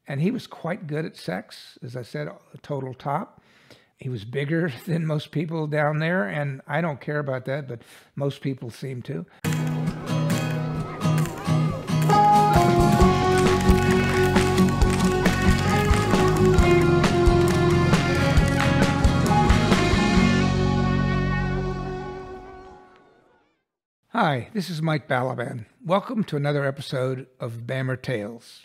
And he was quite good at sex, as I said, a total top. He was bigger than most people down there, and I don't care about that, but most people seem to. Hi, this is Mike Balaban. Welcome to another episode of BAMMER Tales.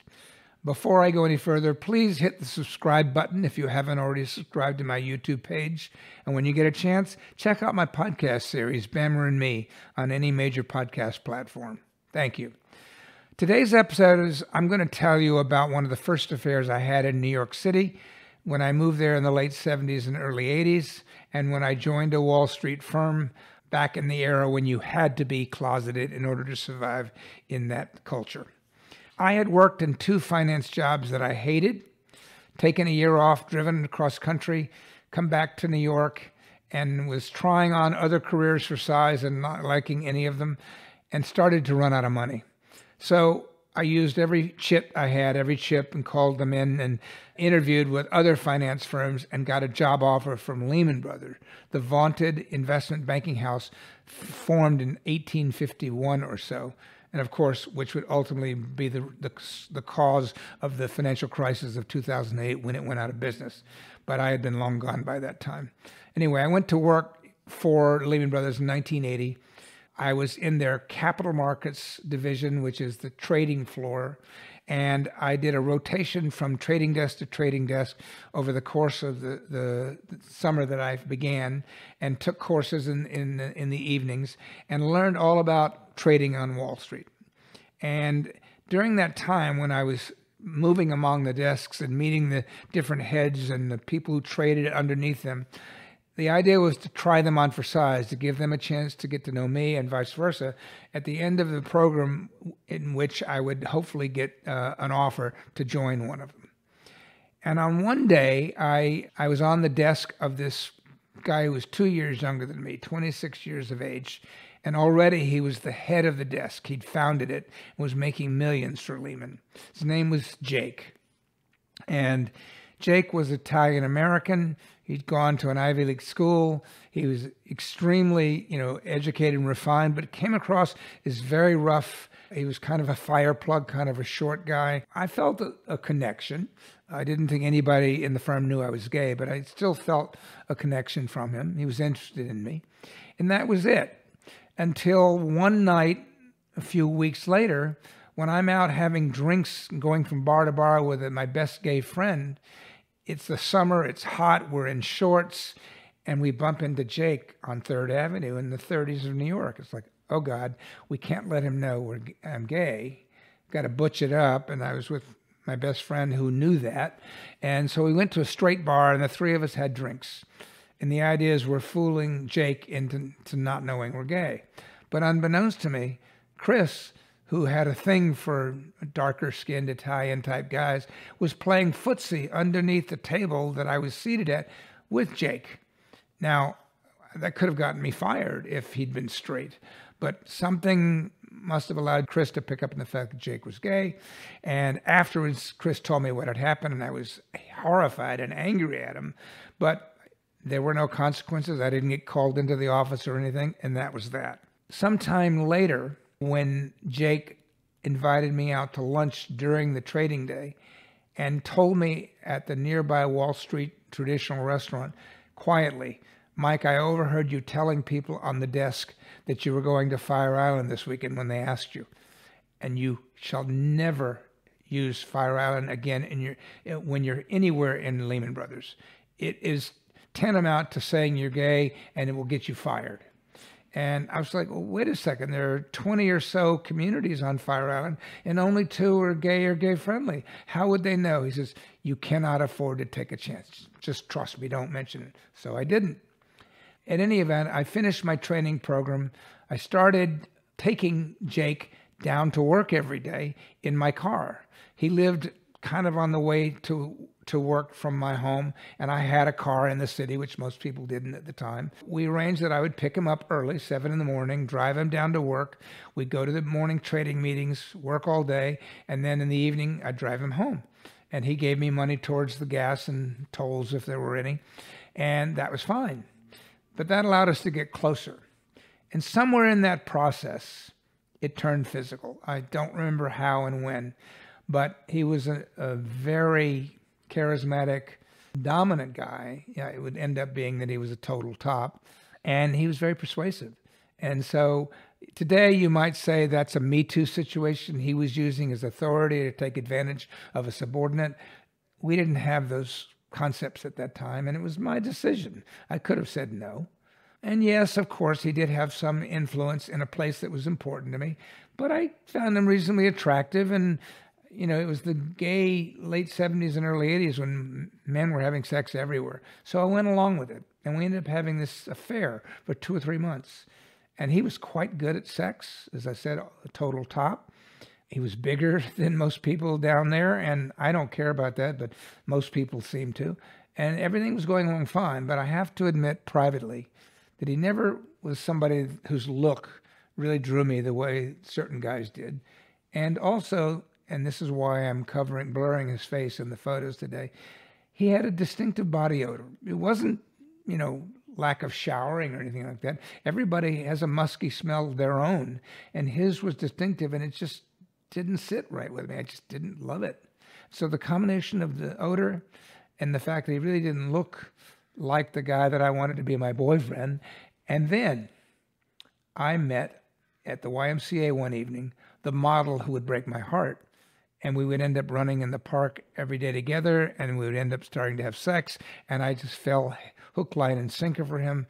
Before I go any further, please hit the subscribe button if you haven't already subscribed to my YouTube page. And when you get a chance, check out my podcast series, BAMMER and Me, on any major podcast platform. Thank you. Today's episode is I'm going to tell you about one of the first affairs I had in New York City when I moved there in the late 70s and early 80s, and when I joined a Wall Street firm back in the era when you had to be closeted in order to survive in that culture. I had worked in 2 finance jobs that I hated, taken a year off, driven across country, come back to New York, and was trying on other careers for size and not liking any of them, and started to run out of money. So I used every chip I had, and called them in and interviewed with other finance firms and got a job offer from Lehman Brothers, the vaunted investment banking house formed in 1851 or so, and of course, which would ultimately be the cause of the financial crisis of 2008 when it went out of business. But I had been long gone by that time. Anyway, I went to work for Lehman Brothers in 1980. I was in their capital markets division, which is the trading floor, and I did a rotation from trading desk to trading desk over the course of the summer that I began, and took courses in the evenings and learned all about trading on Wall Street. And during that time, when I was moving among the desks and meeting the different heads and the people who traded underneath them, the idea was to try them on for size, to give them a chance to get to know me and vice versa at the end of the program, in which I would hopefully get an offer to join one of them. And on one day, I was on the desk of this guy who was 2 years younger than me, 26 years of age, and already he was the head of the desk. He'd founded it and was making millions for Lehman. His name was Jake. And Jake was Italian-American. He'd gone to an Ivy League school. He was extremely, educated and refined, but came across as very rough. He was kind of a fire plug, kind of a short guy. I felt a connection. I didn't think anybody in the firm knew I was gay, but I still felt a connection from him. He was interested in me. And that was it. Until one night, a few weeks later, when I'm out having drinks, going from bar to bar with my best gay friend. It's the summer, it's hot, we're in shorts, and we bump into Jake on 3rd Avenue in the 30s of New York. It's like, oh God, we can't let him know I'm gay. Got to butch it up. And I was with my best friend who knew that. And so we went to a straight bar, and the 3 of us had drinks. And the idea is we're fooling Jake into not knowing we're gay. But unbeknownst to me, Chris, who had a thing for darker-skinned Italian-type guys, was playing footsie underneath the table that I was seated at with Jake. Now, that could have gotten me fired if he'd been straight, but something must have allowed Chris to pick up on the fact that Jake was gay. And afterwards, Chris told me what had happened, and I was horrified and angry at him. But there were no consequences. I didn't get called into the office or anything, and that was that. Sometime later, when Jake invited me out to lunch during the trading day and told me at the nearby Wall Street traditional restaurant, quietly, Mike, I overheard you telling people on the desk that you were going to Fire Island this weekend when they asked you, and you shall never use Fire Island again when you're anywhere in Lehman Brothers. It is tantamount to saying you're gay, and it will get you fired. And I was like, well, wait a second, there are 20 or so communities on Fire Island, and only 2 are gay or gay-friendly. How would they know? He says, you cannot afford to take a chance. Just trust me, don't mention it. So I didn't. In any event, I finished my training program. I started taking Jake down to work every day in my car. He lived kind of on the way to work from my home, and I had a car in the city, which most people didn't at the time. We arranged that I would pick him up early, 7 in the morning, drive him down to work. We'd go to the morning trading meetings, work all day, and then in the evening, I'd drive him home. And he gave me money towards the gas and tolls if there were any. And that was fine. But that allowed us to get closer. And somewhere in that process, it turned physical. I don't remember how and when, but he was a very charismatic, dominant guy. Yeah, it would end up being that he was a total top, and he was very persuasive. And so today you might say that's a Me Too situation. He was using his authority to take advantage of a subordinate. We didn't have those concepts at that time, and it was my decision. I could have said no. And yes, of course, he did have some influence in a place that was important to me, but I found him reasonably attractive. And, you know, it was the gay late 70s and early 80s when men were having sex everywhere. So I went along with it, and we ended up having this affair for 2 or 3 months. And he was quite good at sex, as I said, a total top. He was bigger than most people down there, and I don't care about that, but most people seem to. And everything was going along fine, but I have to admit privately that he never was somebody whose look really drew me the way certain guys did. And also, and this is why I'm blurring his face in the photos today, he had a distinctive body odor. It wasn't, you know, lack of showering or anything like that. Everybody has a musky smell of their own, and his was distinctive, and it just didn't sit right with me. I just didn't love it. So the combination of the odor and the fact that he really didn't look like the guy that I wanted to be my boyfriend. And then I met at the YMCA one evening the model who would break my heart. And we would end up running in the park every day together, and we would end up starting to have sex. And I just fell hook, line, and sinker for him.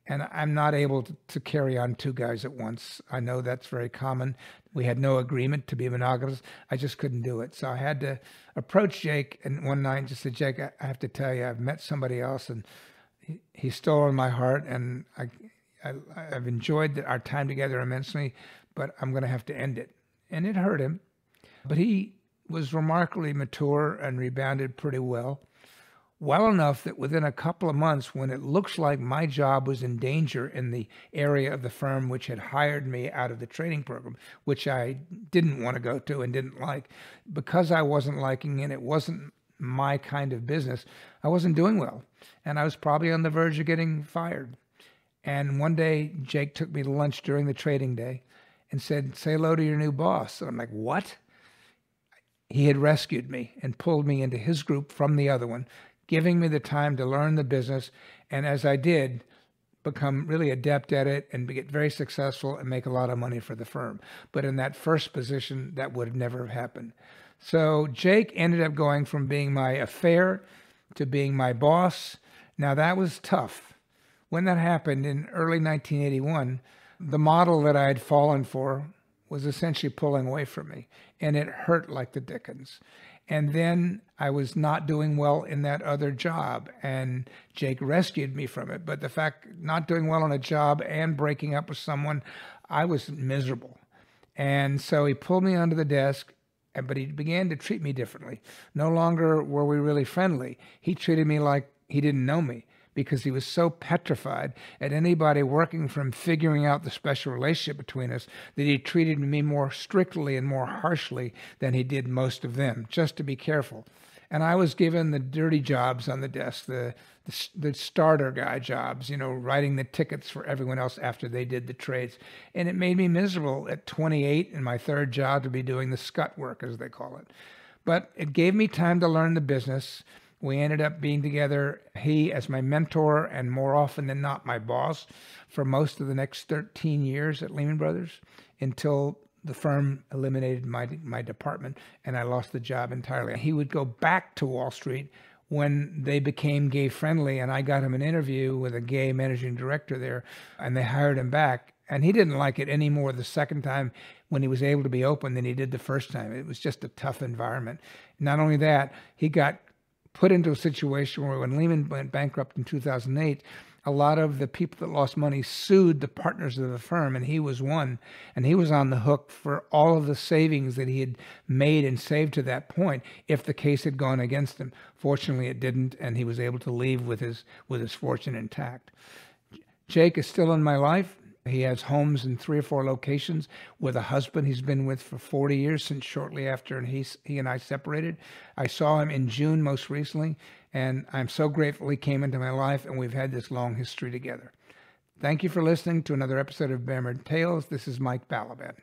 And I'm not able to carry on 2 guys at once. I know that's very common. We had no agreement to be monogamous. I just couldn't do it. So I had to approach Jake, and one night just said, Jake, I have to tell you, I've met somebody else, and he's stolen my heart, and I've enjoyed our time together immensely, but I'm going to have to end it. And it hurt him. But he was remarkably mature and rebounded pretty well enough that within a couple of months, when it looks like my job was in danger in the area of the firm which had hired me out of the training program, which I didn't want to go to and didn't like, because I wasn't liking it, it wasn't my kind of business, I wasn't doing well. And I was probably on the verge of getting fired. And one day, Jake took me to lunch during the trading day and said, say hello to your new boss. And I'm like, what? He had rescued me and pulled me into his group from the other one, giving me the time to learn the business, and as I did, become really adept at it and get very successful and make a lot of money for the firm. But in that first position, that would have never happened. So Jake ended up going from being my affair to being my boss. Now that was tough. When that happened in early 1981, the model that I had fallen for was essentially pulling away from me, and it hurt like the dickens. And then I was not doing well in that other job, and Jake rescued me from it. But the fact not doing well on a job and breaking up with someone, I was miserable. And so he pulled me under the desk, but he began to treat me differently. No longer were we really friendly. He treated me like he didn't know me, because he was so petrified at anybody working from figuring out the special relationship between us that he treated me more strictly and more harshly than he did most of them, just to be careful. And I was given the dirty jobs on the desk, the starter guy jobs, you know, writing the tickets for everyone else after they did the trades. And it made me miserable at 28 in my third job to be doing the scut work, as they call it. But it gave me time to learn the business. We ended up being together, he as my mentor and more often than not my boss, for most of the next 13 years at Lehman Brothers, until the firm eliminated my department and I lost the job entirely. He would go back to Wall Street when they became gay friendly, and I got him an interview with a gay managing director there, and they hired him back. And he didn't like it any more the second time when he was able to be open than he did the first time. It was just a tough environment. Not only that, he got put into a situation where when Lehman went bankrupt in 2008, a lot of the people that lost money sued the partners of the firm, and he was one. And he was on the hook for all of the savings that he had made and saved to that point if the case had gone against him. Fortunately, it didn't, and he was able to leave with his fortune intact. Jake is still in my life. He has homes in 3 or 4 locations with a husband he's been with for 40 years, since shortly after he and I separated. I saw him in June most recently, and I'm so grateful he came into my life, and we've had this long history together. Thank you for listening to another episode of BAMMER Tales. This is Mike Balaban.